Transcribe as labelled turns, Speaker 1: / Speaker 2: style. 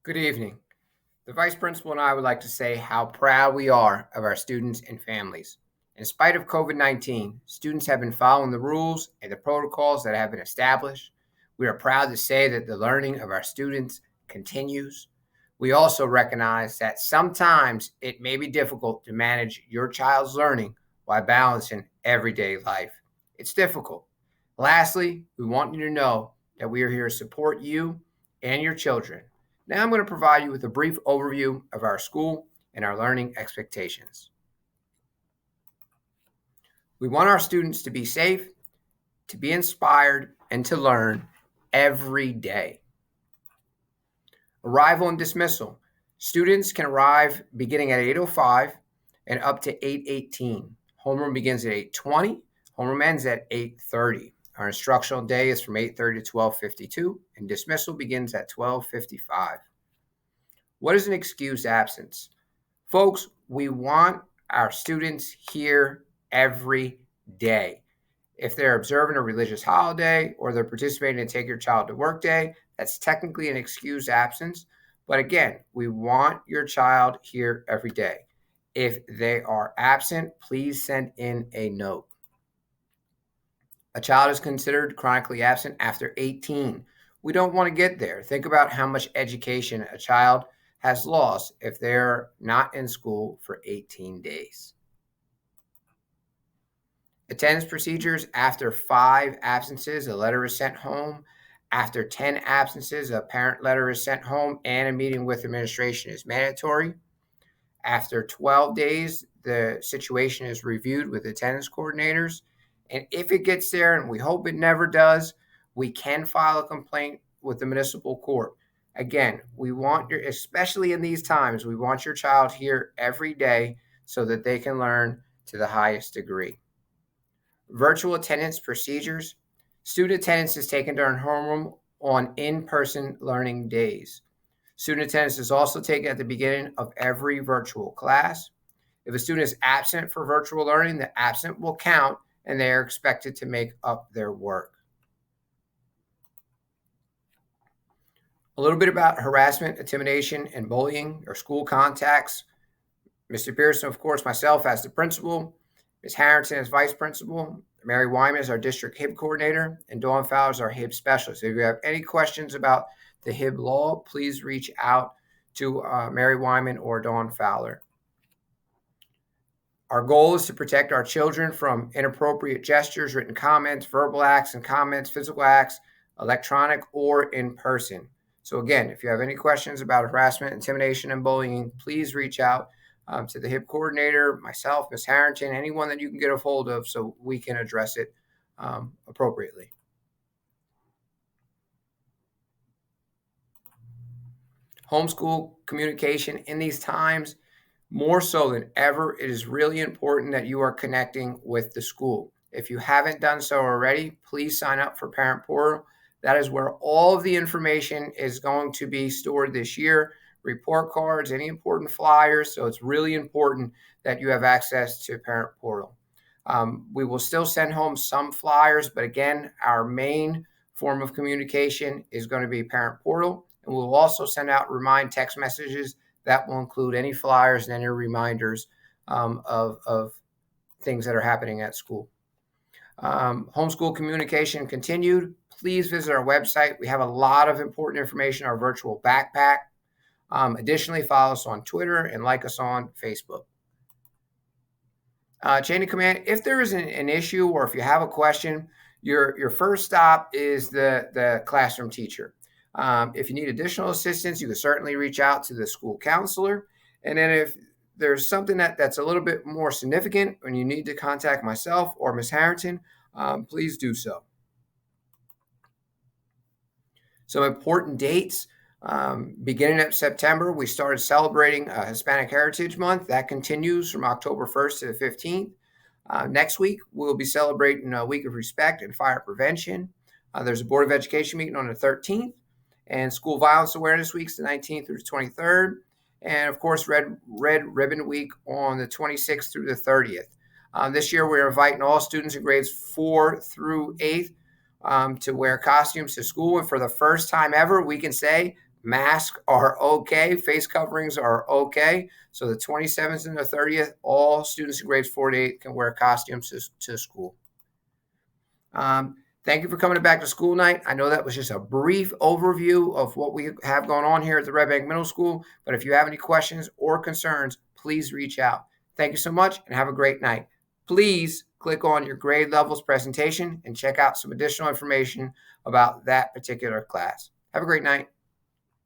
Speaker 1: Good evening. The Vice Principal and I would like to say how proud we are of our students and families. In spite of COVID 19, students have been following the rules and the protocols that have been established. We are proud to say that the learning of our students continues. We also recognize that sometimes it may be difficult to manage your child's learning while balancing everyday life. It's difficult. Lastly, we want you to know that we are here to support you and your children. Now I'm going to provide you with a brief overview of our school and our learning expectations. We want our students to be safe, to be inspired, and to learn every day. Arrival and dismissal. Students can arrive beginning at 8:05 and up to 8:18. Homeroom begins at 8:20. Homeroom ends at 8:30. Our instructional day is from 8:30 to 12:52, and dismissal begins at 12:55. What is an excused absence? Folks, we want our students here every day. If they're observing a religious holiday or they're participating in Take Your Child to Work Day, that's technically an excused absence. But again, we want your child here every day. If they are absent, please send in a note. A child is considered chronically absent after 18. We don't want to get there. Think about how much education a child has lost if they're not in school for 18 days. Attendance procedures: after 5 absences, a letter is sent home. After 10 absences, a parent letter is sent home and a meeting with administration is mandatory. After 12 days, the situation is reviewed with attendance coordinators. And if it gets there, and we hope it never does, we can file a complaint with the municipal court. Again, we want especially in these times, we want your child here every day so that they can learn to the highest degree. Virtual attendance procedures. Student attendance is taken during homeroom on in-person learning days. Student attendance is also taken at the beginning of every virtual class. If a student is absent for virtual learning, the absent will count and they are expected to make up their work. A little bit about harassment, intimidation, and bullying or school contacts. Mr. Pearson, of course, myself as the principal, Ms. Harrington as vice principal, Mary Wyman is our district HIB coordinator, and Dawn Fowler is our HIB specialist. If you have any questions about the HIB law, please reach out to Mary Wyman or Dawn Fowler. Our goal is to protect our children from inappropriate gestures, written comments, verbal acts and comments, physical acts, electronic or in person. So again, if you have any questions about harassment, intimidation, and bullying, please reach out to the HIB coordinator, myself, Ms. Harrington, anyone that you can get a hold of so we can address it appropriately. Homeschool communication in these times, more so than ever, it is really important that you are connecting with the school. If you haven't done so already, please sign up for Parent Portal. That is where all of the information is going to be stored this year. Report cards, any important flyers. So it's really important that you have access to Parent Portal. We will still send home some flyers, but again, our main form of communication is going to be Parent Portal. And we'll also send out remind text messages that will include any flyers and any reminders of things that are happening at school. Homeschool communication continued. Please visit our website. We have a lot of important information in our virtual backpack. Additionally, follow us on Twitter and like us on Facebook. Chain of command: if there is an issue or if you have a question, your first stop is the classroom teacher. If you need additional assistance, you can certainly reach out to the school counselor. And then if there's something that's a little bit more significant and you need to contact myself or Ms. Harrington, please do so. Some important dates. Beginning of September, we started celebrating Hispanic Heritage Month. That continues from October 1st to the 15th. Next week, we'll be celebrating a week of respect and fire prevention. There's a Board of Education meeting on the 13th. And School Violence Awareness Week's the 19th through the 23rd. And of course, Red Ribbon Week on the 26th through the 30th. This year, we're inviting all students in grades 4 through 8th to wear costumes to school. And for the first time ever, we can say masks are okay. Face coverings are okay. So the 27th and the 30th, all students in grades 4 to 8 can wear costumes to school. Thank you for coming to Back to School Night. I know that was just a brief overview of what we have going on here at the Red Bank Middle School, but if you have any questions or concerns, please reach out. Thank you so much and have a great night. Please click on your grade levels presentation and check out some additional information about that particular class. Have a great night.